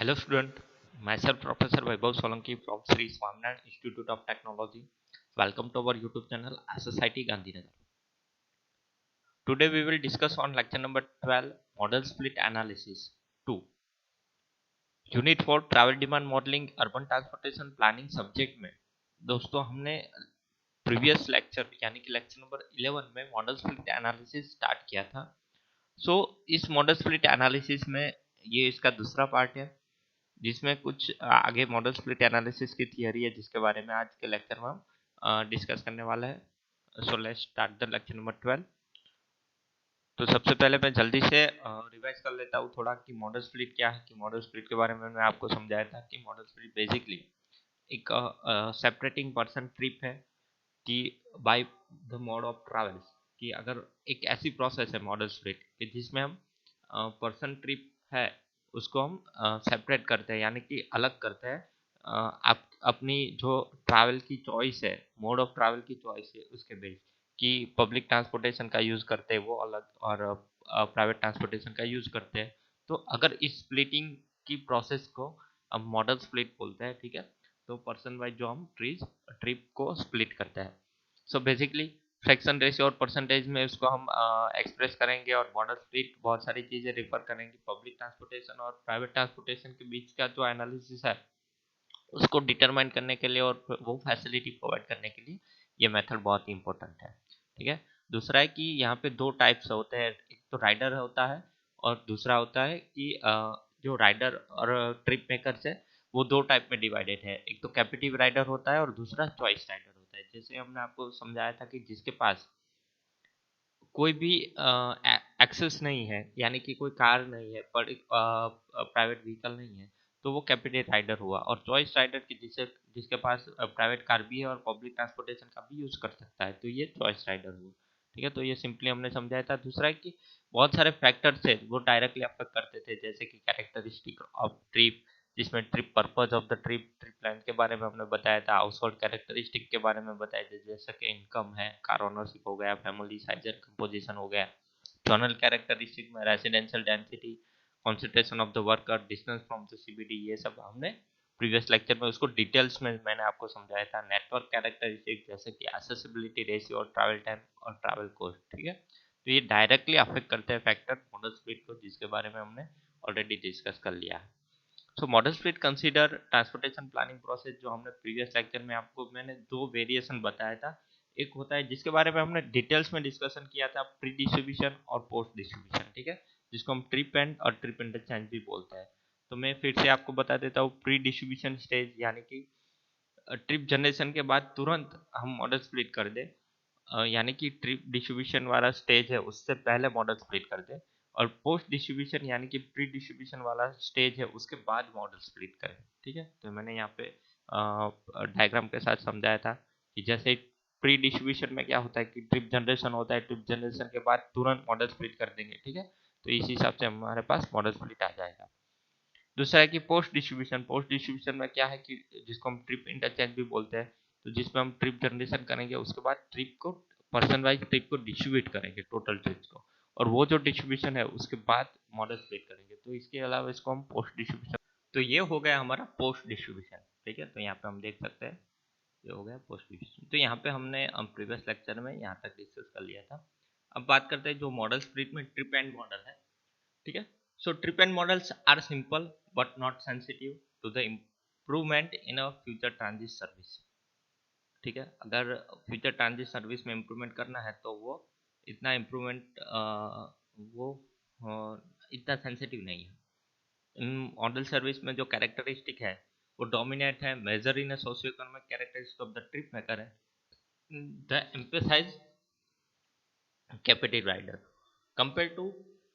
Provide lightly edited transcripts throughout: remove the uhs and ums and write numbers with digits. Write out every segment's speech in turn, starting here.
Hello student, myself Professor Vaibhav Solanki from Sri Swaminarayan Institute of Technology. Welcome to our YouTube channel SSIT Gandhinagar. Today we will discuss on lecture number 12 Model Split Analysis 2. Unit 4 Travel Demand Modeling Urban Transportation Planning subject में दोस्तों हमने previous lecture यानी कि lecture number 11 में model split analysis start किया था। इस model split analysis में ये इसका दूसरा पार्ट है जिसमें कुछ आगे मॉडल स्प्लिट एनालिसिस की थियरी है जिसके बारे में आज के लेक्चर में हम डिस्कस करने वाला है। So let's start the lecture number 12। तो सबसे पहले मैं जल्दी से रिवाइज कर लेता हूँ थोड़ा कि मॉडल स्प्लिट क्या है। कि मॉडल स्प्लिट के बारे में मैं आपको समझाया था कि मॉडल स्प्लिट बेसिकली एक सेपरेटिंग पर्सन ट्रिप है कि bye the mode of travels, कि अगर एक ऐसी प्रोसेस है मॉडल स्प्लिट कि जिसमें हम पर्सन ट्रिप है उसको हम सेपरेट करते हैं यानी कि अलग करते हैं। आप अपनी जो ट्रैवल की चॉइस है, मोड ऑफ ट्रैवल की चॉइस है उसके बेस कि पब्लिक ट्रांसपोर्टेशन का यूज़ करते हैं वो अलग और प्राइवेट ट्रांसपोर्टेशन का यूज़ करते हैं। तो अगर इस स्प्लिटिंग की प्रोसेस को हम मॉडल स्प्लिट बोलते हैं, ठीक है। तो पर्सन वाइज जो हम ट्रिप को स्प्लिट करते हैं। सो बेसिकली फ्रैक्शन रेशियो और परसेंटेज में उसको हम एक्सप्रेस करेंगे और मॉडल स्प्लिट बहुत सारी चीज़ें रिफर करेंगे। पब्लिक ट्रांसपोर्टेशन और प्राइवेट ट्रांसपोर्टेशन के बीच का जो एनालिसिस है उसको डिटरमाइन करने के लिए और वो फैसिलिटी प्रोवाइड करने के लिए ये मेथड बहुत ही इंपॉर्टेंट है, ठीक है। दूसरा है कि यहाँ पे दो टाइप्स होते हैं, एक तो राइडर होता है और दूसरा होता है कि जो राइडर और ट्रिप मेकर्स है वो दो टाइप में डिवाइडेड है। एक तो कैपेटिव राइडर होता है और दूसरा चॉइस राइडर होता है। जैसे हमने आपको समझाया था कि जिसके पास कोई भी एक्सेस नहीं है यानी कि कोई कार नहीं है पर प्राइवेट व्हीकल नहीं है तो वो कैपिटल राइडर हुआ। और चॉइस राइडर की जिसके पास प्राइवेट कार भी है और पब्लिक ट्रांसपोर्टेशन का भी यूज कर सकता है तो ये चॉइस राइडर हुआ, ठीक है। तो ये सिंपली हमने समझाया था। दूसरा है कि बहुत सारे फैक्टर्स है वो डायरेक्टली अफेक्ट करते थे, जैसे कि कैरेक्टरिस्टिक ऑफ ट्रिप, जिसमें trip purpose of the trip plan के बारे में हमने बताया था। हाउस होल्ड कैरेक्टरिस्टिक के बारे में बताया था, जैसे कि इनकम है, कार ओनरशिप हो गया, फैमिली साइज एंड कंपोजिशन हो गया। जोनल कैरेक्टरिस्टिक में residential density, concentration of the worker, distance from the CBD, ये सब हमने प्रीवियस लेक्चर में उसको डिटेल्स में मैंने आपको समझाया था। नेटवर्क कैरेक्टरिस्टिक जैसे कि एक्सेसिबिलिटी रेशियो और ट्रैवल टाइम और ट्रैवल कॉस्ट, ठीक है। तो ये डायरेक्टली अफेक्ट करते हैं फैक्टर मॉडल स्प्लिट को, जिसके बारे में हमने ऑलरेडी डिस्कस कर लिया है। So modal split consider transportation planning process, जो हमने प्रीवियस लेक्चर में आपको मैंने दो वेरिएशन बताया था। एक होता है जिसके बारे में हमने डिटेल्स में डिस्कशन किया था, प्री डिस्ट्रीब्यूशन और पोस्ट डिस्ट्रीब्यूशन, ठीक है, जिसको हम ट्रिप एंड और ट्रिप इंटरचेंज भी बोलते हैं। तो मैं फिर से आपको बता देता हूँ, प्री डिस्ट्रीब्यूशन स्टेज यानी कि ट्रिप जनरेशन के बाद तुरंत हम मॉडल स्प्लिट कर दे, यानी कि ट्रिप डिस्ट्रीब्यूशन वाला स्टेज है उससे पहले मॉडल स्प्लिट कर दे। और पोस्ट डिस्ट्रीब्यूशन यानी कि प्री डिस्ट्रीब्यूशन वाला स्टेज है उसके बाद मॉडल स्प्लिट करें, ठीक है। तो मैंने यहाँ पे डायग्राम के साथ समझाया था कि जैसे प्री डिस्ट्रीब्यूशन में क्या होता है कि ट्रिप जनरेशन होता है, ट्रिप जनरेशन के बाद तुरंत मॉडल स्प्लिट कर देंगे, ठीक है। तो इस हिसाब से हमारे पास मॉडल स्प्लिट आ जाएगा। दूसरा है कि पोस्ट डिस्ट्रीब्यूशन। पोस्ट डिस्ट्रीब्यूशन में क्या है कि जिसको हम ट्रिप इंटरचेंज भी बोलते हैं, तो जिसमें हम ट्रिप जनरेशन करेंगे उसके बाद ट्रिप को पर्सन वाइज ट्रिप को डिस्ट्रीब्यूट करेंगे, टोटल ट्रिप्स को, और वो जो डिस्ट्रीब्यूशन है उसके बाद मॉडल स्प्लिट करेंगे। तो इसके अलावा इसको हम पोस्ट डिस्ट्रीब्यूशन। तो ये हो गया हमारा पोस्ट डिस्ट्रीब्यूशन, ठीक है। तो यहाँ पे हम देख सकते हैं ये हो गया पोस्ट डिस्ट्रीब्यूशन। तो यहाँ पे हमने प्रीवियस लेक्चर में यहाँ तक डिस्कस कर लिया था। अब बात करते हैं जो मॉडल स्प्लिट में ट्रिप एंड मॉडल है, ठीक है। So trip end modals are simple but not sensitive to the improvement in a future transit service, ठीक है। अगर फ्यूचर ट्रांजिट सर्विस में इम्प्रूवमेंट करना है तो वो इतना इम्प्रूवमेंट वो इतना सेंसिटिव नहीं है। इन मॉडल सर्विस में जो कैरेक्टरिस्टिक है वो डोमिनेट है, major in socio economic characteristic of the trip maker है, the emphasize capital rider compared to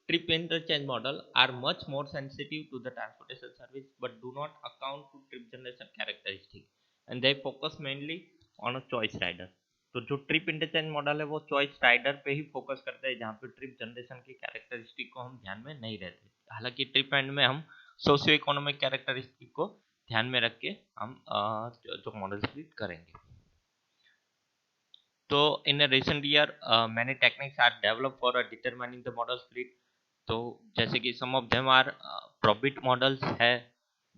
trip interchange model are much more sensitive to the transportation service but do not account to trip generation characteristic and they focus mainly on a choice rider। तो जो trip interchange model है वो choice rider पे ही focus करते हैं, जहाँ पे trip generation की कैरेक्टरिस्टिक को हम ध्यान में नहीं रहते। हालांकि ट्रिप एंड में हम सोशियो इकोनॉमिक कैरेक्टरिस्टिक को ध्यान में रख के हम जो मॉडल स्प्लिट करेंगे। तो in recent year many techniques are develop for determining the modal split. तो जैसे कि some of them are probit models है,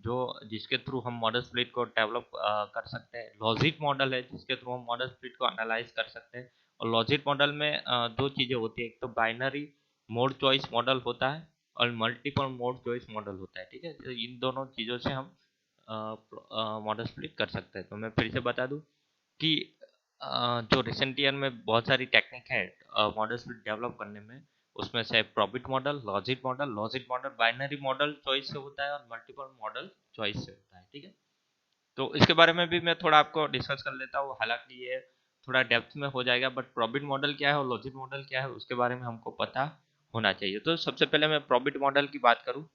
जो जिसके थ्रू हम मॉडल स्प्लिट को डेवलप कर सकते हैं। लॉजिक मॉडल है जिसके थ्रू हम मॉडल स्प्लिट को एनालाइज कर सकते हैं। और लॉजिक मॉडल में दो चीज़ें होती है, एक तो बाइनरी मोड चॉइस मॉडल होता है और मल्टीपल मोड चॉइस मॉडल होता है। ठीक है, तो इन दोनों चीज़ों से हम मॉडल स्प्लिट कर सकते हैं। तो मैं फिर से बता दूं कि जो रिसेंट ईयर में बहुत सारी टेक्निक है मॉडल स्प्लिट डेवलप करने में, उसमें से profit model, logic model binary model choice से होता है और मल्टीपल मॉडल चॉइस से होता है। ठीक है, तो इसके बारे में भी मैं थोड़ा आपको डिस्कस कर लेता हूँ। हालांकि ये थोड़ा डेप्थ में हो जाएगा, बट प्रॉफिट मॉडल क्या है और लॉजिक मॉडल क्या है उसके बारे में हमको पता होना चाहिए। तो सबसे पहले मैं प्रॉफिट मॉडल की बात करूँ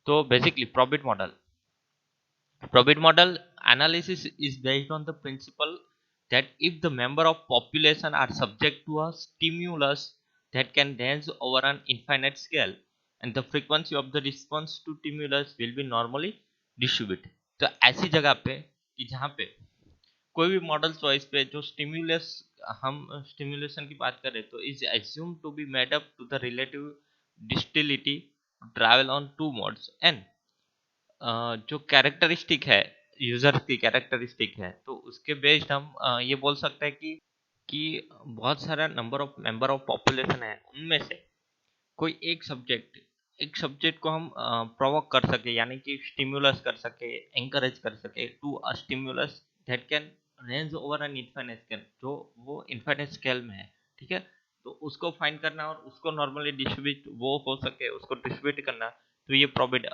तो basically Probit model analysis is based on the principle that if the member of population are subject to a stimulus that can range over an infinite scale, and the frequency of the response to stimulus will be normally distributed. तो ऐसी जगह पे कि जहाँ पे कोई भी model choice पे जो स्टिम्युलस, हम स्टिम्युलेशन की बात करें तो is assume to be made up to the relative disutility travel on two modes and जो कैरेक्टरिस्टिक है, यूजर की कैरेक्टरिस्टिक है, तो उसके बेस्ड हम ये बोल सकते हैं कि बहुत सारा मेंबर ऑफ पॉपुलेशन है, उनमें से कोई एक सब्जेक्ट को हम प्रोवोक कर सके, यानी कि स्टिमुलस कर सके, एंकरेज कर सके to a stimulus that can range over an infinite scale, जो वो इनफाइनाइट स्केल में है। ठीक है, तो उसको फाइंड करना और उसको नॉर्मली डिस्ट्रीब्यूट वो हो सके उसको डिस्ट्रीब्यूट करना, तो ये प्रॉफिट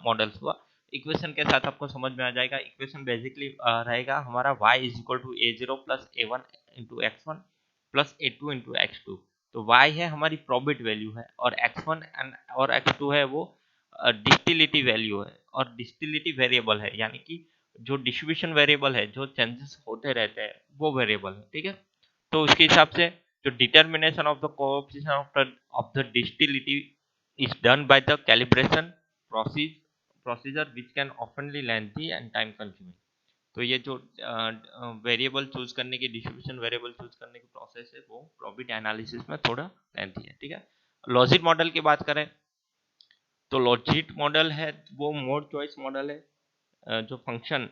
मॉडल्स हुआ। इक्वेशन के साथ आपको समझ में आ जाएगा। इक्वेशन बेसिकली रहेगा हमारा y is equal to a0 plus a1 into x1 plus a2 into x2। तो y है हमारी प्रॉफिट वैल्यू है और x1 और x2 है वो डिस्टिलिटी वैल्यू है और डिस्टिलिटी वेरिएबल है, यानी कि जो डिस्ट्रीब्यूशन वेरिएबल है, जो चेंजेस होते रहते हैं वो वेरिएबल है। ठीक है, तो उसके हिसाब से जो determination of the coefficient of the disutility is done by the calibration procedure which can oftenly lengthy and time consuming. तो ये जो वेरिएबल चूज करने की, डिस्ट्रीब्यूशन वेरिएबल चूज करने की प्रोसेस है वो प्रॉफिट एनालिसिस में थोड़ा लेंथी है। ठीक है, लॉजिक मॉडल की बात करें तो लॉजिक मॉडल है वो मोड चॉइस मॉडल है। जो फंक्शन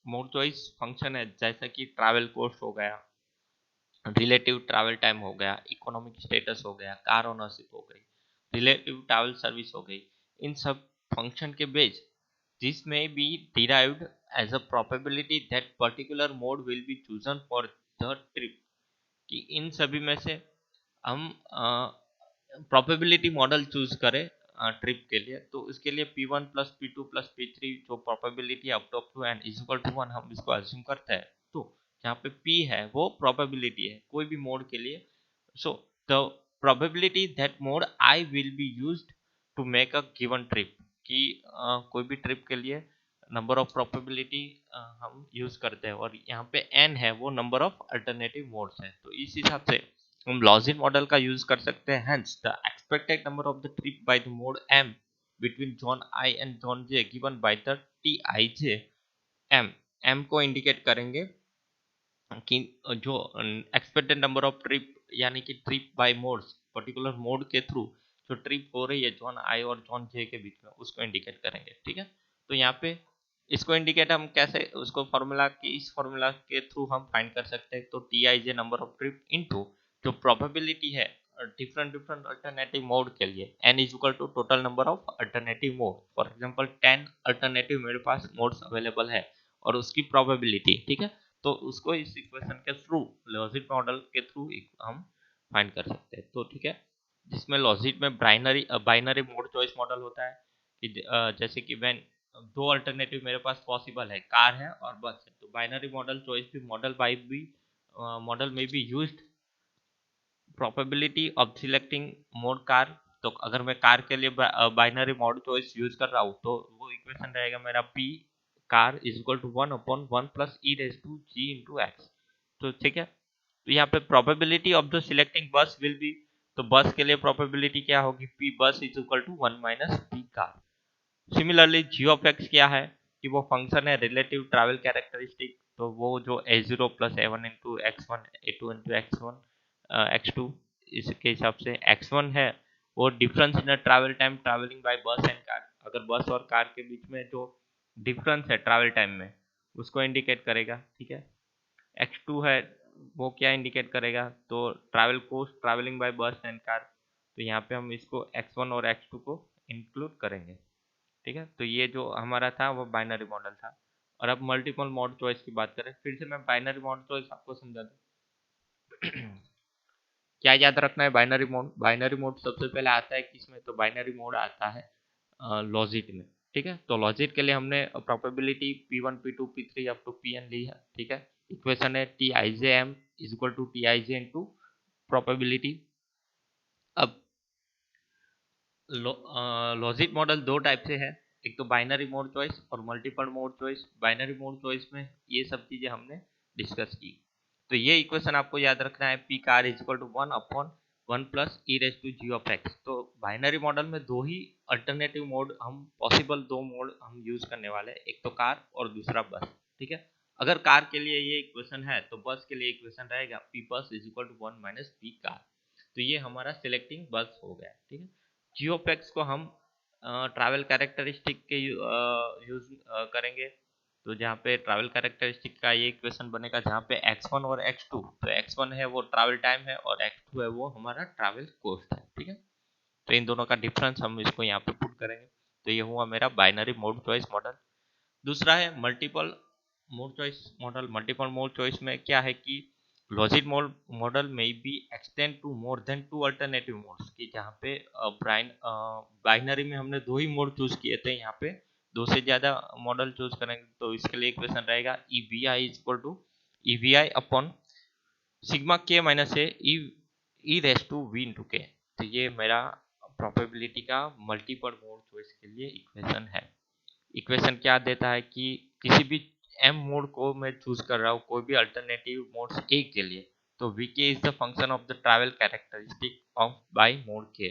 मोड चॉइस फंक्शन है, जैसा कि ट्रैवल कॉस्ट हो गया, रिलेटिव ट्रैवल टाइम हो गया, इकोनॉमिक स्टेटस हो गया, कार ओनरशिप हो गई, रिलेटिव ट्रैवल सर्विस हो गई, इन सब फंक्शन के बेस दिस में be derived as a probability that particular mode will be chosen for the trip. कि इन सभी में से हम प्रोबेबिलिटी मॉडल चूज करें ट्रिप के लिए, तो इसके लिए P1 plus P2 plus P3 जो probability up to N is equal to 1 हम इसको अज्यूम करते हैं। तो जहाँ पे P है वो प्रोबेबिलिटी है कोई भी मोड के लिए। So the probability that mode I will be used to make a given trip, कि कोई भी ट्रिप के लिए नंबर ऑफ प्रोबेबिलिटी हम यूज करते हैं और यहाँ पे n है वो नंबर ऑफ अल्टरनेटिव मोड्स है। तो इस हिसाब से हम लॉजिक मॉडल का यूज कर सकते हैं। Hence the expected number of the trip by the mode m between zone i and zone j given by the tij m को इंडिकेट करेंगे कि जो एक्सपेक्टेड नंबर ऑफ ट्रिप, यानी कि trip by modes, particular mode के through जो trip हो रही है जोन आई और जोन जे के बीच में, उसको इंडिकेट करेंगे। ठीक है, तो यहाँ पे इसको इंडिकेट हम कैसे, उसको फॉर्मूला की इस फॉर्मूला के थ्रू हम फाइंड कर सकते हैं। तो T I J number of trip into जो प्रोबेबिलिटी है डिफरेंट डिफरेंट अल्टरनेटिव मोड के लिए, n is equal to total number of alternative mode. For example 10 alternative मेरे पास मोड्स अवेलेबल है और उसकी प्रोबेबिलिटी। ठीक है, तो उसको इस इक्वेशन के थ्रू, लॉजिक मॉडल के थ्रू हम फाइंड कर सकते हैं। तो ठीक है, जिसमें लॉजिक में बाइनरी मोड चॉइस मॉडल होता है कि जैसे कि व्हेन दो अल्टरनेटिव मेरे पास पॉसिबल है, कार है और बस है, तो बाइनरी मॉडल चॉइस भी मॉडल में भी used probability of selecting mode car. तो अगर मैं कार के लिए बाइनरी मॉड चॉइस यूज कर रहा हूँ तो वो इक्वेशन रहेगा मेरा P car is equal to 1/1 plus e raise to g into x. तो ठीक है, तो यहाँ पे probability of the selecting bus will be, तो बस के लिए प्रोबेबिलिटी क्या होगी, P bus is equal to 1 minus P car. Similarly g of x क्या है कि वो फंक्शन है रिलेटिव ट्रैवल कैरेक्टरिस्टिक, तो वो जो a0 plus a1 into x1 a2 into x1 x2, इसके हिसाब से x1 है वो difference in travel time travelling by बस एंड कार। अगर बस और कार के बीच में जो डिफरेंस है ट्रैवल टाइम में उसको इंडिकेट करेगा। ठीक है, x2 है वो क्या इंडिकेट करेगा, तो ट्रैवल कोस्ट ट्रैवलिंग बाय बस एंड कार। तो यहाँ पे हम इसको x1 और x2 को इंक्लूड करेंगे। ठीक है, तो ये जो हमारा था वो बाइनरी मॉडल था। और अब मल्टीपल मोड चॉइस की बात करें, फिर से मैं बाइनरी मोड चॉइस आपको समझा दूं। क्या याद रखना है बाइनरी मोड सबसे पहले आता है किसमें, तो बाइनरी मोड आता है लॉजिक में। ठीक है, तो लॉजिक के लिए हमने probability P1 P2 P3 up to Pn ली है। ठीक है, इक्वेशन है Tijm is equal to Tij into probability. अब लॉजिक मॉडल दो टाइप से है, एक तो बाइनरी मोड चॉइस और multiple mode choice. Binary mode choice में ये सब चीजें हमने डिस्कस की। तो ये इक्वेशन आपको याद रखना है, P car is equal to 1/1 plus e raise to g of x. तो बाइनरी मॉडल में दो ही अल्टरनेटिव मोड हम पॉसिबल दो मोड हम यूज करने वाले हैं, एक तो कार और दूसरा बस। ठीक है, अगर कार के लिए ये इक्वेशन है तो बस के लिए इक्वेशन रहेगा P bus is equal to 1 minus P car. तो ये हमारा सिलेक्टिंग बस हो गया। ठीक है, जियोपैक्स को हम ट्रैवल कैरेक्टरिस्टिक के यूज करेंगे। तो जहाँ पे ट्रैवल कैरेक्टरिस्टिक का ये इक्वेशन बनेगा जहाँ पे x1 और x2, तो x1 है वो ट्रैवल टाइम है और x2 है वो हमारा ट्रैवल कॉस्ट है। ठीक है, तो इन दोनों का डिफरेंस हम इसको यहाँ पे पुट करेंगे। तो ये हुआ मेरा बाइनरी मोड चॉइस मॉडल। दूसरा है multiple mode choice model. Multiple mode choice में क्या है कि लॉजिक मॉडल में be extend to more than two alternative modes, की जहाँ पे बाइनरी में हमने दो ही मोड चूज किए थे, यहाँ पे दो से ज्यादा मॉडल चूज करेंगे। तो इसके लिए इक्वेशन रहेगा E V I is equal to E V I upon sigma K minus A E raise to V into K. तो ये मेरा प्रोबेबिलिटी का मल्टीपल मोड चॉइस के लिए इक्वेशन है। इक्वेशन क्या देता है कि किसी भी एम मोड को मैं चूज कर रहा हूँ, कोई भी अल्टरनेटिव मोड्स ए के लिए, तो V k is the function of the travel characteristic of by mode के।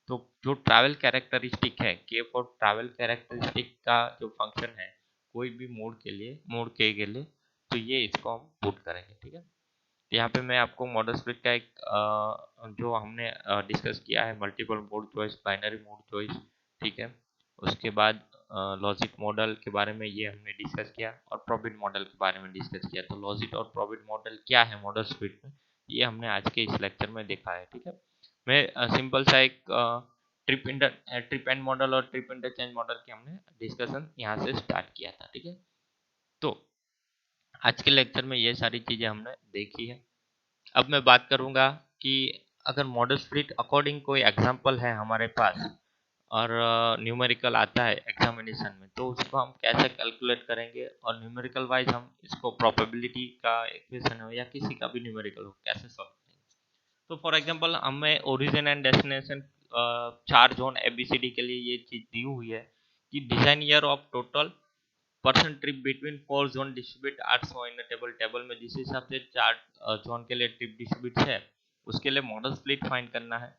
तो जो ट्रैवल कैरेक्टरिस्टिक है के फॉर ट्रैवल कैरेक्टरिस्टिक का जो फंक्शन है कोई भी मोड के लिए, मोड के लिए, तो ये इसको हम पुट करेंगे। ठीक है, यहाँ पे मैं आपको मॉडल स्प्लिट का एक जो हमने डिस्कस किया है, multiple mode choice, binary mode choice. ठीक है, उसके बाद लॉजिक मॉडल के बारे में ये हमने डिस्कस किया और प्रोबिट मॉडल के बारे में डिस्कस किया। तो लॉजिक और प्रोबिट मॉडल क्या है मॉडल स्प्लिट में, ये हमने आज के इस लेक्चर में देखा है। ठीक है, मैं सिंपल सा एक ट्रिप एंड मॉडल और ट्रिप इंटरचेंज मॉडल की हमने डिस्कशन यहाँ से स्टार्ट किया था। ठीक है, तो आज के लेक्चर में ये सारी चीजें हमने देखी है। अब मैं बात करूंगा कि अगर मॉडल स्प्लिट अकॉर्डिंग कोई एग्जांपल है हमारे पास और न्यूमेरिकल आता है एग्जामिनेशन में, तो उसको हम कैसे कैलकुलेट करेंगे और न्यूमेरिकल वाइज हम इसको प्रोबेबिलिटी का इक्वेशन हो या किसी का भी न्यूमेरिकल हो कैसे सॉल्व करेंगे। तो फॉर एग्जांपल हमें ओरिजिन एंड डेस्टिनेशन चार जोन एबीसीडी के लिए ये चीज दी हुई है कि design year of total person trip between 4 zone distribute are show in table. Table में जिस हिसाब से चार जोन के लिए ट्रिप डिस्ट्रीब्यूट है उसके लिए मॉडल स्प्लिट फाइंड करना है।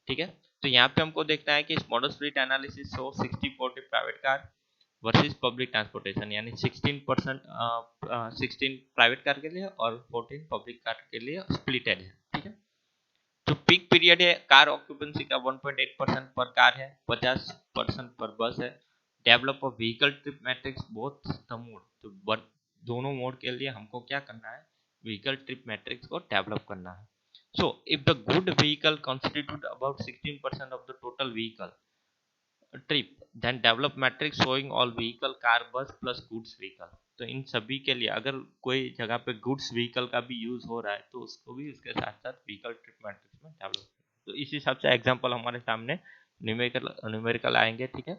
ठीक है, तो यहाँ पे हमको देखना है कि इस model split analysis show 60-40 private car versus public transportation, यानी 16 प्राइवेट कार के लिए और 14 पब्लिक कार के लिए स्प्लिटेड है। ठीक है, जो पीक पीरियड है कार ऑक्यूपेंसी का 1.8% पर कार है, 50% पर बस है। Develop of vehicle trip matrix both the mode, तो दोनों मोड के लिए हमको क्या करना है, व्हीकल ट्रिप मैट्रिक्स को डेवलप करना है। So if the good vehicle constitute about 16% of the total vehicle trip, then develop matrix showing all vehicle car bus plus goods vehicle. तो इन सभी के लिए अगर कोई जगह पे गुड्स व्हीकल का भी यूज हो रहा है तो उसको भी उसके साथ साथ व्हीकल ट्रिप मैट्रिक्स में डेवलप। तो इस हिसाब से एग्जांपल हमारे सामने न्यूमेरिकल आएंगे। ठीक है,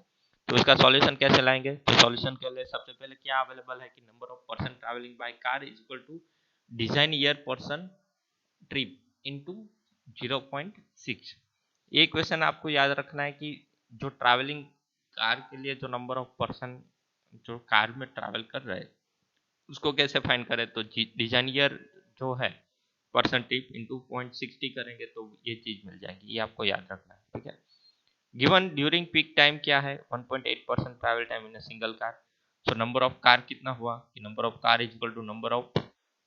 तो इसका सॉल्यूशन कैसे लाएंगे, तो सॉल्यूशन के लिए सबसे पहले क्या अवेलेबल है कि number of person travelling by car is equal to design year person trip into 0.6। ये क्वेश्चन आपको याद रखना है कि जो ट्रैवलिंग कार के लिए जो नंबर ऑफ पर्सन जो कार में ट्रैवल कर रहे हैं उसको कैसे फाइंड करें, तो डिजाइन ईयर जो है पर्सन ट्रिप इंटू 0.60 करेंगे तो ये चीज मिल जाएगी, ये आपको याद रखना है। ठीक है, गिवन ड्यूरिंग पीक टाइम क्या है 1.8% travel time in single car. So number of car कितना हुआ कि number of car is equal to number of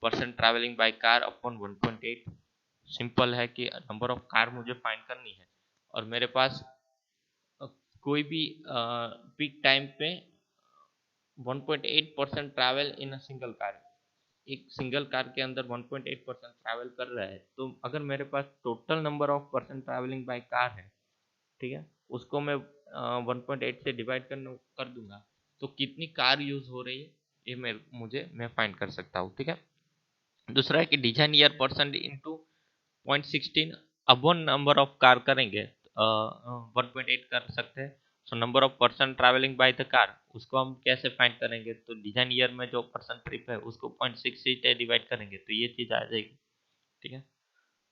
person travelling by car upon 1.8। Simple है कि नंबर ऑफ कार मुझे फाइंड करनी है और मेरे पास कोई भी पीक टाइम पे 1.8% travel in a single car, एक सिंगल कार के अंदर 1.8% ट्रैवल कर रहा है, तो अगर मेरे पास total number of person travelling by car है, ठीक है, उसको मैं 1.8 से डिवाइड कर दूंगा, तो कितनी कार यूज हो रही है ये मैं फाइंड कर सकता हूँ, ठीक है। दूसरा है कि डिजाइन ईयर परसेंट इंटू 0.16, अब वन नंबर ऑफ कार करेंगे 1.8 कर सकते हैं। सो number of person travelling by the car, उसको हम कैसे फाइंड करेंगे, तो डिजाइन ईयर में जो पर्सन ट्रिप है उसको 0.68 डिवाइड करेंगे तो ये चीज आ जाएगी, ठीक है।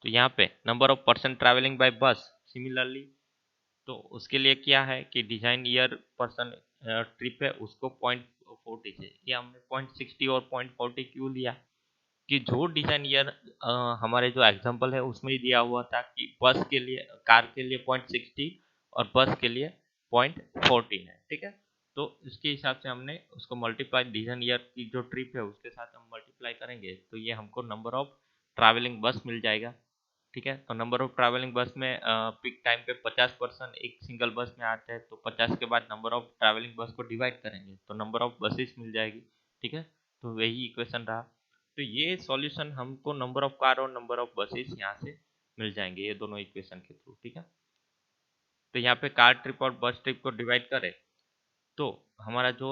तो यहाँ पे number of person travelling bye बस, सिमिलरली तो उसके लिए क्या है कि डिजाइन ईयर पर्सन ट्रिप है उसको 0.40 से, ये हमने 0.60 और 0.40 क्यों लिया कि जो डिजाइन ईयर हमारे जो एग्जांपल है उसमें ही दिया हुआ था कि बस के लिए, कार के लिए 0.60 और बस के लिए 0.14 है, ठीक है। तो इसके हिसाब से हमने उसको मल्टीप्लाई, डिजाइन ईयर की जो ट्रिप है उसके साथ हम मल्टीप्लाई करेंगे तो ये हमको नंबर ऑफ ट्रैवलिंग बस मिल जाएगा, ठीक है। तो नंबर ऑफ ट्रैवलिंग बस में पिक टाइम पे 50% एक सिंगल बस में आते हैं, तो 50 के बाद नंबर ऑफ ट्रैवलिंग बस को डिवाइड करेंगे तो नंबर ऑफ बसेस मिल जाएगी, ठीक है। तो वही इक्वेशन रहा। तो ये सॉल्यूशन हमको नंबर ऑफ कार और नंबर ऑफ बसेस यहाँ से मिल जाएंगे, ये दोनों इक्वेशन के थ्रू, ठीक है। तो यहाँ पे कार ट्रिप और बस ट्रिप को डिवाइड करें तो हमारा जो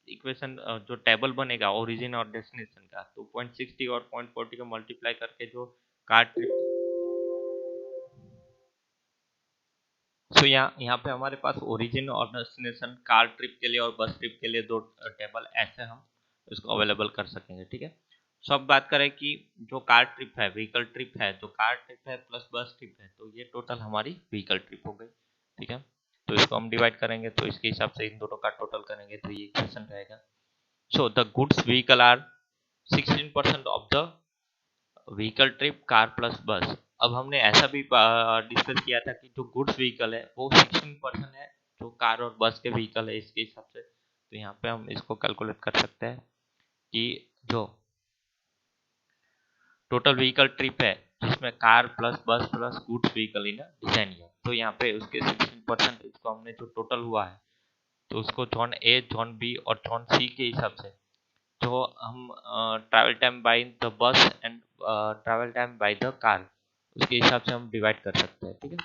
इक्वेशन जो टेबल बनेगा ओरिजिन और डेस्टिनेशन का, तो 0.60 और 0.40 को मल्टीप्लाई करके जो कार ट्रिप, सो यहाँ पे हमारे पास ओरिजिन और डेस्टिनेशन कार ट्रिप के लिए और बस ट्रिप के लिए दो टेबल ऐसे हम इसको अवेलेबल कर सकेंगे, ठीक है। सो अब बात करें कि जो कार ट्रिप है, व्हीकल ट्रिप है, जो कार ट्रिप है प्लस बस ट्रिप है, तो ये टोटल हमारी व्हीकल ट्रिप हो गई, ठीक है। तो इसको हम डिवाइड करेंगे तो इसके हिसाब से इन दोनों का टोटल करेंगे तो ये इक्वेशन रहेगा। So the goods vehicle are 16% of the vehicle trip car plus bus. अब हमने ऐसा भी डिस्कस किया था कि जो गुड्स व्हीकल है वो 16% है जो कार और बस के व्हीकल है, इसके हिसाब से तो यहाँ पे हम इसको कैलकुलेट कर सकते हैं कि जो टोटल व्हीकल ट्रिप है जिसमें कार प्लस बस plus goods vehicle in design है, तो यहाँ पे उसके 16% इसको हमने जो टोटल हुआ है तो उसको जोन ए, जोन बी और जोन सी के हिसाब से जो हम travel time by the bus and travel time by the car, उसके हिसाब से हम डिवाइड कर सकते हैं, ठीक है।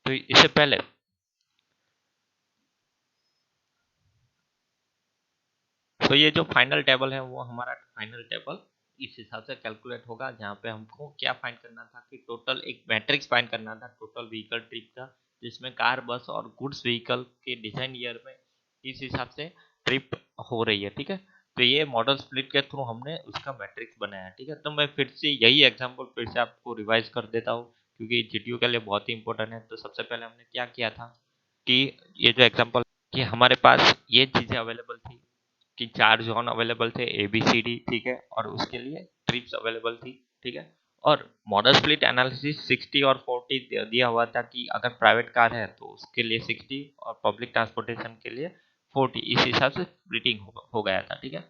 तो इससे पहले तो ये जो फाइनल टेबल है वो हमारा फाइनल टेबल इस हिसाब से कैलकुलेट होगा, जहाँ पे हमको क्या फाइंड करना था कि टोटल एक मैट्रिक्स फाइंड करना था टोटल व्हीकल ट्रिप का, जिसमें कार बस और गुड्स व्हीकल के डिजाइन ईयर में किस हिसाब से ट्रिप हो रही है, ठीक है। तो ये मॉडल स्प्लिट के थ्रू हमने उसका मैट्रिक्स बनाया, ठीक है। तो मैं फिर से यही एग्जाम्पल फिर से आपको रिवाइज कर देता हूँ क्योंकि जीटीयू के लिए बहुत ही इंपॉर्टेंट है। तो सबसे पहले हमने क्या किया था कि ये जो एग्जाम्पल कि हमारे पास ये चीजें अवेलेबल थी कि 4 जोन अवेलेबल थे ए बी सी डी, ठीक है, और उसके लिए ट्रिप्स अवेलेबल थी, ठीक है। और मॉडल स्प्लिट एनालिसिस 60 और 40 दिया हुआ था कि अगर प्राइवेट कार है तो उसके लिए 60 और पब्लिक ट्रांसपोर्टेशन के लिए 40, इस हिसाब से स्प्लिटिंग हो गया था, ठीक है।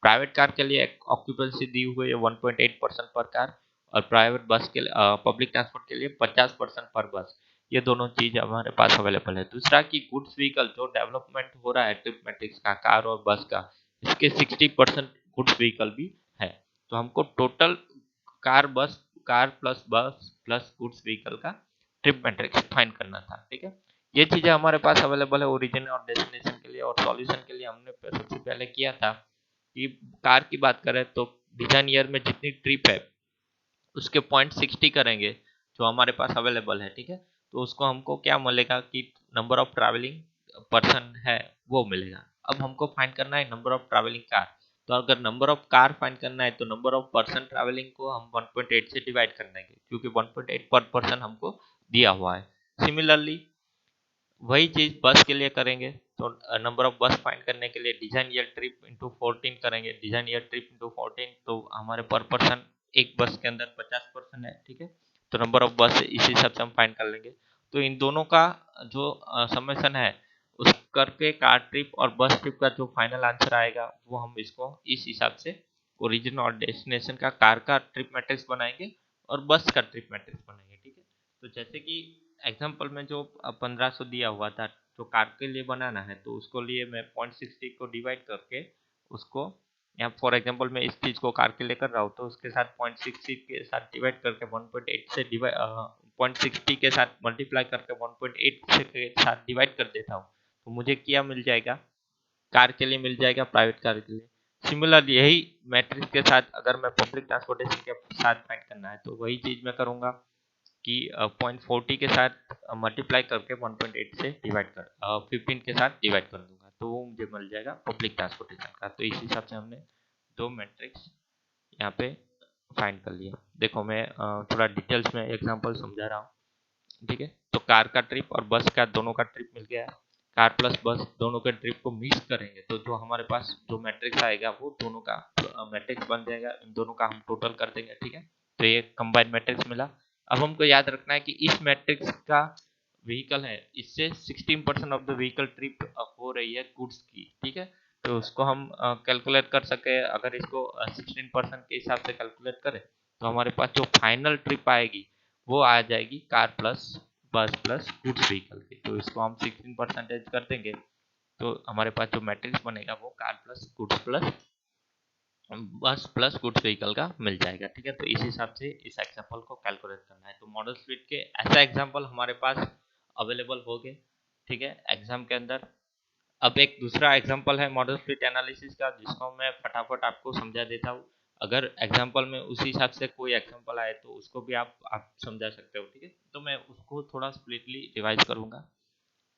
प्राइवेट कार के लिए ऑक्यूपेंसी दी हुई है 1.8% पर कार और प्राइवेट बस के लिए पब्लिक ट्रांसपोर्ट के लिए 50% पर बस, ये दोनों चीज हमारे पास अवेलेबल है। दूसरा कि गुड्स व्हीकल जो डेवलपमेंट हो रहा है ट्रिप मैट्रिक्स का कार और बस का, इसके 60% गुड्स व्हीकल भी है, तो हमको टोटल कार प्लस बस प्लस गुड्स व्हीकल का ट्रिप मैट्रिक्स फाइंड करना था, ठीक है। ये चीजें हमारे पास अवेलेबल है ओरिजिन और डेस्टिनेशन के लिए। और सॉल्यूशन के लिए हमने सबसे पहले किया था कि कार की बात करें तो डिजाइन ईयर में जितनी ट्रिप है उसके 0.60 करेंगे जो हमारे पास अवेलेबल है, ठीक है। तो उसको हमको क्या मिलेगा कि नंबर ऑफ ट्रैवलिंग पर्सन है वो मिलेगा। अब हमको फाइंड करना है नंबर ऑफ ट्रैवलिंग कार, तो अगर नंबर ऑफ कार फाइंड करना है तो नंबर ऑफ पर्सन ट्रैवलिंग को हम 1.8 से डिवाइड कर देंगे क्योंकि 1.8 पर पर्सन हमको दिया हुआ है। सिमिलरली वही चीज बस के लिए करेंगे तो नंबर ऑफ बस फाइंड करने के लिए डिजाइन ईयर ट्रिप इंटू 14 करेंगे, डिजाइन ईयर ट्रिप इंटू 14 तो हमारे पर पर्सन एक बस के अंदर 50% है, ठीक है। तो नंबर ऑफ बस इस हिसाब से हम फाइंड कर लेंगे। तो इन दोनों का जो समेशन है उस करके कार ट्रिप और बस ट्रिप का जो फाइनल आंसर आएगा वो हम इसको इस हिसाब से ओरिजिन और डेस्टिनेशन का कार का ट्रिप मैट्रिक्स बनाएंगे और बस का ट्रिप मैट्रिक्स बनाएंगे, ठीक है। तो जैसे कि एग्जाम्पल में जो 1500 दिया हुआ था जो कार के लिए बनाना है, तो उसको लिए मैं 0.60 को डिवाइड करके उसको यहाँ फॉर एग्जांपल मैं इस चीज को कार के लिए कर रहा हूँ, तो उसके साथ 0.60 के साथ डिवाइड करके 1.8 से डिवाइड 0.60 के साथ मल्टीप्लाई करके 1.8 से के साथ डिवाइड कर देता हूँ, तो मुझे क्या मिल जाएगा, कार के लिए मिल जाएगा, प्राइवेट कार के लिए। सिमिलरली यही मैट्रिक्स के साथ अगर मैं पब्लिक ट्रांसपोर्टेशन के साथ फाइंड करना है, तो वही चीज मैं करूंगा कि 0.40 के साथ मल्टीप्लाई करके 1.8 से डिवाइड कर 15 के साथ डिवाइड कर दूंगा, तो वो मुझे मिल जाएगा पब्लिक ट्रांसपोर्टेशन का। तो इस हिसाब से हमने दो मैट्रिक्स यहाँ पे फाइंड कर लिया। देखो मैं थोड़ा डिटेल्स में एग्जांपल समझा रहा हूँ, ठीक है। तो कार का ट्रिप और बस का दोनों का ट्रिप मिल गया है, कार प्लस बस दोनों के ट्रिप को मिक्स करेंगे तो जो हमारे पास जो मैट्रिक्स आएगा वो दोनों का मैट्रिक्स बन जाएगा, इन दोनों का हम टोटल कर देंगे, ठीक है। तो ये कंबाइंड मैट्रिक्स मिला। अब हमको याद रखना है कि इस मैट्रिक्स का व्हीकल है, इससे 16% ऑफ द व्हीकल ट्रिप हो रही है गुड्स की, ठीक है। तो उसको हम कैलकुलेट कर सके, अगर इसको 16% के हिसाब से कैलकुलेट करें तो हमारे पास जो फाइनल ट्रिप आएगी वो आ जाएगी कार प्लस बस प्लस गुड्स व्हीकल की। तो इसको हम 16% कर देंगे तो हमारे पास जो मैट्रिक्स बनेगा वो कार प्लस गुड्स प्लस बस प्लस गुड्स व्हीकल का मिल जाएगा, ठीक है। तो इस हिसाब से इस एग्जांपल को कैलकुलेट करना है। तो मॉडल स्प्लिट के ऐसा एग्जांपल हमारे पास अवेलेबल हो गए, ठीक है, एग्जाम के अंदर। अब एक दूसरा एग्जांपल है मॉडल स्प्लिट एनालिसिस का, जिसको मैं फटाफट आपको समझा देता हूँ। अगर एग्जांपल में उसी हिसाब से कोई एग्जांपल आए तो उसको भी आप समझा सकते हो, ठीक है। तो मैं उसको थोड़ा स्प्लिटली रिवाइज करूंगा।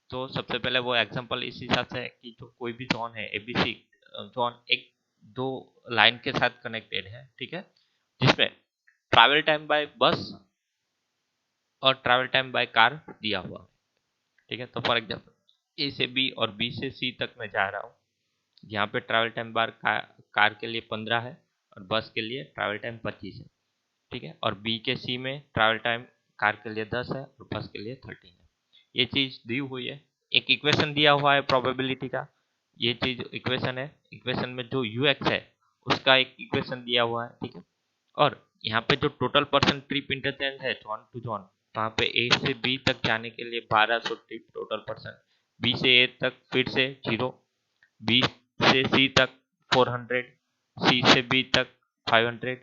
तो सबसे पहले वो एग्जांपल इस हिसाब से है कि जो कोई भी जोन है एबीसी जोन एक दो लाइन के साथ कनेक्टेड है, ठीक है, जिसमें ट्रैवल टाइम बाय बस और ट्रैवल टाइम बाय कार दिया हुआ है, ठीक है। तो फॉर एग्जांपल ए से बी और बी से सी तक मैं जा रहा हूँ, यहाँ पे ट्रैवल टाइम बार कार के लिए 15 है और बस के लिए ट्रैवल टाइम 25 है, ठीक है। और बी के सी में ट्रैवल टाइम कार के लिए 10 है और बस के लिए 13 है। ये चीज दी हुई है, एक इक्वेशन दिया हुआ है प्रोबेबिलिटी का, ये चीज इक्वेशन है। इक्वेशन में जो यूएक्स है उसका एक इक्वेशन दिया हुआ है, ठीक है। और यहाँ पे जो टोटल पर्सन ट्रिप इंटरचेंज है जॉन टू जॉन, वहाँ पे ए से बी तक जाने के लिए 1200 ट्रिप टोटल पर्सन, बी से ए तक फिर से 0, बी से सी तक 400, सी से बी तक 500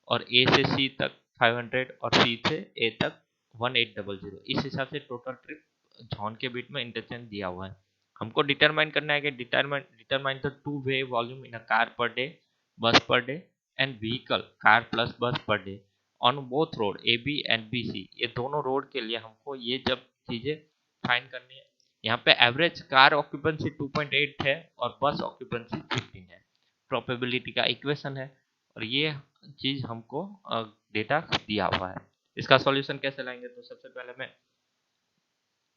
और ए से सी तक 500 और सी से ए तक 1800। इस हिसाब से टोटल ट्रिप जॉन के बीच में इंटरचेंज दिया हुआ है। हमको डिटरमाइन करना है कि determine the two way volume in a car per day, bus per day and vehicle car plus bus per day on both road A B and B C. ये दोनों रोड के लिए हमको ये जब चीजें फाइंड करनी है। यहाँ पे एवरेज कार ऑक्यूपेंसी 2.8 है और बस ऑक्यूपेंसी 15 है, प्रोबेबिलिटी का इक्वेशन है। और ये चीज हमको डेटा दिया हुआ है। इसका सॉल्यूशन कैसे लाएंगे, तो सबसे पहले मैं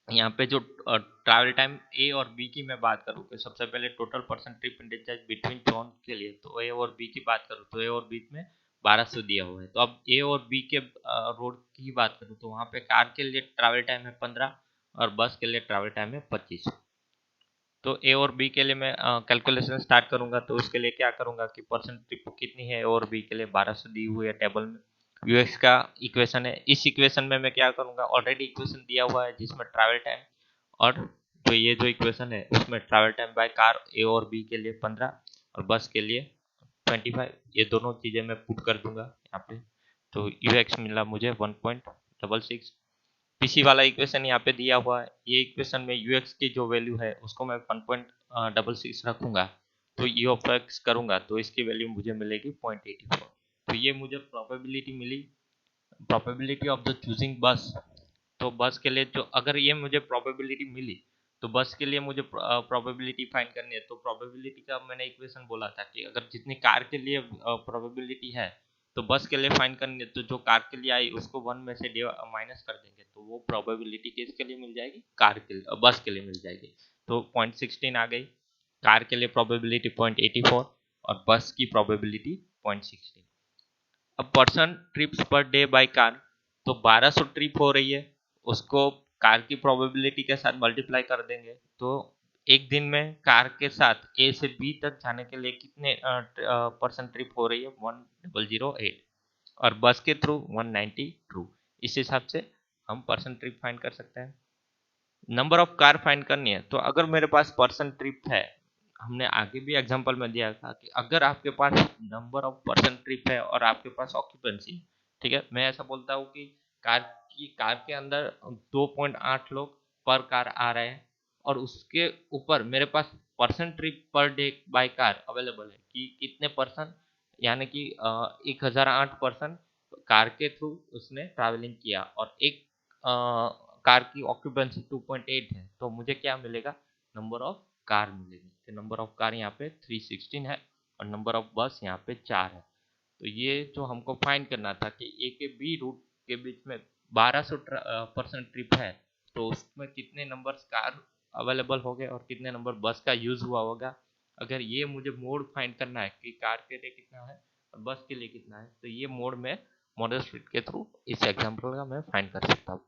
यहाँ पे जो ट्रैवल टाइम ए और बी की मैं बात करूँ कि सबसे पहले total person trip interchange between zone के लिए, तो ए और बी की बात करूँ तो ए और बी में 1200 दिया हुआ है। तो अब ए और बी के रोड की बात करूँ तो वहाँ पे कार के लिए ट्रैवल टाइम है 15 और बस के लिए ट्रैवल टाइम है 25। तो ए और बी के लिए मैं कैलकुलेशन स्टार्ट करूंगा, तो उसके लिए क्या करूंगा कि परसेंट ट्रिप कितनी है ए और बी के लिए 1200 दी हुई है टेबल में, यूएक्स का इक्वेशन है। इस इक्वेशन में मैं क्या करूंगा, ऑलरेडी इक्वेशन दिया हुआ है जिसमें ट्रैवल टाइम और जो ये जो इक्वेशन है उसमें ट्रैवल टाइम बाय कार ए और बी के लिए 15 और बस के लिए 25, ये दोनों चीजें मैं पुट कर दूंगा यहाँ पे। तो यूएक्स मिला मुझे 1.66। पीसी वाला इक्वेशन यहाँ पे दिया हुआ है, ये इक्वेशन में यूएक्स की जो वैल्यू है उसको मैं 1.66 रखूंगा, तो यू ऑफ एक्स करूंगा तो इसकी वैल्यू मुझे मिलेगी 0.84। तो ये मुझे प्रोबेबिलिटी मिली, probability of the choosing bus. तो बस के लिए जो अगर ये मुझे प्रोबेबिलिटी मिली तो बस के लिए मुझे प्रोबेबिलिटी फाइंड करनी है। तो प्रोबेबिलिटी का मैंने इक्वेशन बोला था कि अगर जितनी कार के लिए प्रोबेबिलिटी है तो बस के लिए फाइंड करनी है, तो जो कार के लिए आई उसको 1 में से माइनस कर देंगे तो वो प्रोबेबिलिटी किसके लिए मिल जाएगी, कार के लिए बस के लिए मिल जाएगी। तो 0.16 आ गई, कार के लिए प्रोबेबिलिटी 0.84 और बस की प्रोबेबिलिटी 0.16। अब पर्सन ट्रिप्स पर डे बाय कार, तो 1200 ट्रिप हो रही है, उसको कार की प्रोबेबिलिटी के साथ मल्टीप्लाई कर देंगे तो एक दिन में कार के साथ ए से बी तक जाने के लिए कितने पर्सन ट्रिप हो रही है, 1008 और बस के थ्रू 190 ट्रू। इस हिसाब से हम पर्सन ट्रिप फाइंड कर सकते हैं। नंबर ऑफ कार फाइंड करनी है, तो अगर मेरे पास पर्सन ट्रिप है, हमने आगे भी एग्जांपल में दिया था कि अगर आपके पास नंबर ऑफ पर्सन ट्रिप है और आपके पास ऑक्यूपेंसी, ठीक है, मैं ऐसा बोलता हूँ कि कार के अंदर 2.8 लोग पर कार आ रहे हैं और उसके ऊपर मेरे पास person trip per day by car available है कि कितने पर्सन, यानी कि 1008 पर्सन कार के थ्रू उसने ट्रैवलिंग किया और एक कार की ऑक्यूपेंसी 2.8 है, तो मुझे क्या मिलेगा, नंबर ऑफ कार मिलेगी। तो नंबर ऑफ कार यहाँ पे 316 है और नंबर ऑफ बस यहाँ पे 4 है। तो ये जो हमको फाइंड करना था कि ए के बी रूट के बीच में 1200 पर्सन ट्रिप है, तो उसमें कितने नंबर कार अवेलेबल हो गए और कितने नंबर बस का यूज हुआ होगा। अगर ये मुझे मोड फाइंड करना है कि कार के लिए कितना है और बस के लिए कितना है, तो ये मोड में मॉडल स्प्लिट के थ्रू इस एग्जाम्पल का मैं फाइंड कर सकता हूँ।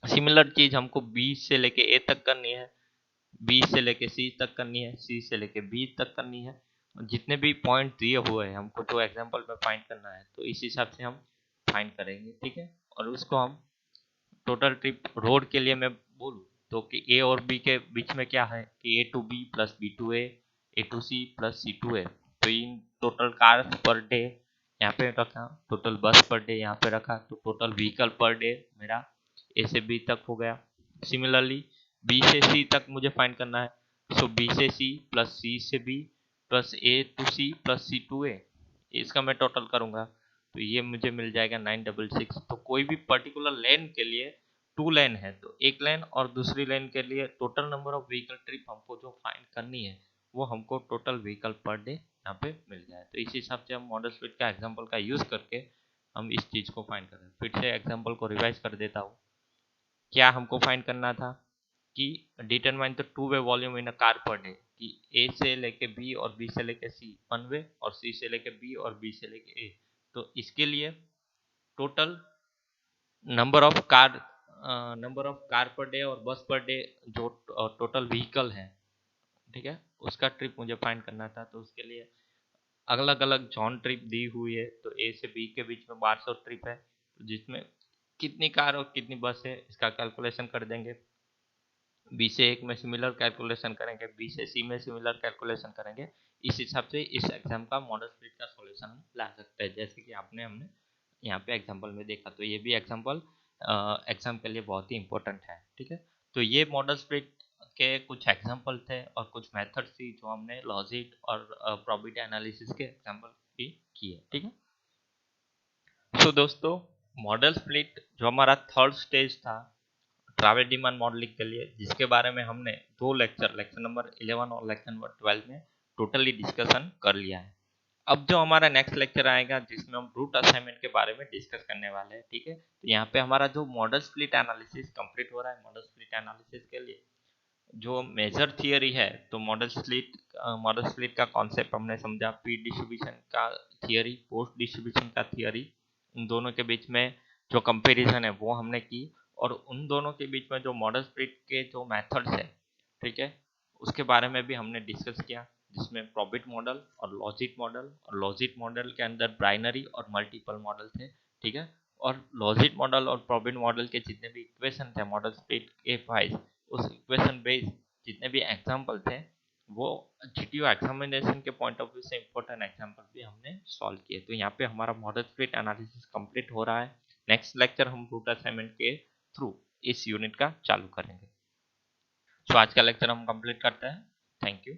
सिमिलर चीज हमको बी से लेके ए तक करनी है, बी से लेके सी तक करनी है, सी से लेके बी तक करनी है। जितने भी पॉइंट दिए हुए हैं हमको जो एग्जांपल में फाइंड करना है, तो इस हिसाब से हम फाइंड करेंगे, ठीक है। और उसको हम टोटल ट्रिप रोड के लिए मैं बोलूँ तो कि ए और बी के बीच में क्या है कि A to B plus B to A to C plus C to A, तो in total car per day यहाँ पे रखा, टोटल बस पर डे यहाँ पे रखा, तो टोटल व्हीकल पर डे मेरा ए से बी तक हो गया। सिमिलरली बी से सी तक मुझे फाइंड करना है, सो बी से सी प्लस सी से B plus A to C plus C to A, इसका मैं टोटल करूंगा तो ये मुझे मिल जाएगा 966। तो कोई भी पर्टिकुलर लेन के लिए 2 लेन है, तो एक लेन और दूसरी लेन के लिए total number of vehicle trip हमको जो फाइंड करनी है वो हमको टोटल व्हीकल पर डे यहाँ पे मिल जाए। तो इस हिसाब से हम मॉडल स्प्लिट का एग्जांपल का यूज करके हम इस चीज को फाइंड करें। फिर से एग्जांपल को रिवाइज कर देता हूँ। क्या हमको फाइंड करना था कि determine the two way volume in a car per day, कि ए से लेके बी और बी से लेके सी वन वे और सी से लेके बी और बी से लेके ए। तो इसके लिए total number of car per day और बस पर डे जो टोटल व्हीकल है, ठीक है, उसका ट्रिप मुझे फाइंड करना था। तो उसके लिए अलग अलग जॉन ट्रिप दी हुई है, तो ए से बी के बीच में 1200 ट्रिप है, तो जिसमें कितनी कार और कितनी बस है इसका कैलकुलेशन कर देंगे। बी से एक में सिमिलर कैलकुलेशन करेंगे, बी से सी में सिमिलर कैलकुलेशन करेंगे। इस हिसाब से इस एग्जाम का मॉडल स्प्लिट का सॉल्यूशन ला सकते हैं, जैसे कि हमने यहाँ पे एग्जांपल में देखा। तो ये भी एग्जांपल एग्जाम के लिए बहुत ही इंपॉर्टेंट है, ठीक है। तो ये मॉडल स्प्लिट के कुछ एग्जांपल थे और कुछ मेथड्स थी जो हमने लॉजिक और प्रोबेबिलिटी एनालिसिस के एग्जांपल भी किए, ठीक है। सो दोस्तों, मॉडल स्प्लिट जो हमारा थर्ड स्टेज था ट्रैवल डिमांड मॉडलिंग के लिए, जिसके बारे में हमने दो लेक्चर नंबर 11 और लेक्चर नंबर 12 में टोटली डिस्कशन कर लिया है। अब जो हमारा नेक्स्ट लेक्चर आएगा जिसमें हम रूट असाइनमेंट के बारे में डिस्कस करने वाले हैं, ठीक है। तो यहाँ पे हमारा जो मॉडल स्प्लिट एनालिसिस कंप्लीट हो रहा है। मॉडल स्प्लिट एनालिसिस के लिए जो मेजर थियरी है, तो मॉडल स्प्लिट का कॉन्सेप्ट हमने समझा, पी डिस्ट्रीब्यूशन का थियरी, पोस्ट डिस्ट्रीब्यूशन का थियरी, उन दोनों के बीच में जो कंपैरिजन है वो हमने की, और उन दोनों के बीच में जो मॉडल स्प्लिट के जो मेथड्स है, ठीक है, उसके बारे में भी हमने डिस्कस किया, जिसमें प्रोबेट मॉडल और लॉजिक मॉडल के अंदर बाइनरी और मल्टीपल मॉडल थे, ठीक है। और लॉजिक मॉडल और प्रोबेट मॉडल के जितने भी इक्वेशन थे मॉडल स्प्लिट के वाइज, उस इक्वेशन बेस्ड जितने भी एग्जाम्पल थे वो जीटीओ एग्जामिनेशन के पॉइंट ऑफ व्यू से इंपॉर्टेंट एग्जाम्पल भी हमने सॉल्व किए। तो यहाँ पे हमारा मॉडल स्प्लिट एनालिसिस कंप्लीट हो रहा है। नेक्स्ट लेक्चर हम रूट असाइनमेंट के थ्रू इस यूनिट का चालू करेंगे। तो आज का लेक्चर हम कंप्लीट करते हैं। Thank you.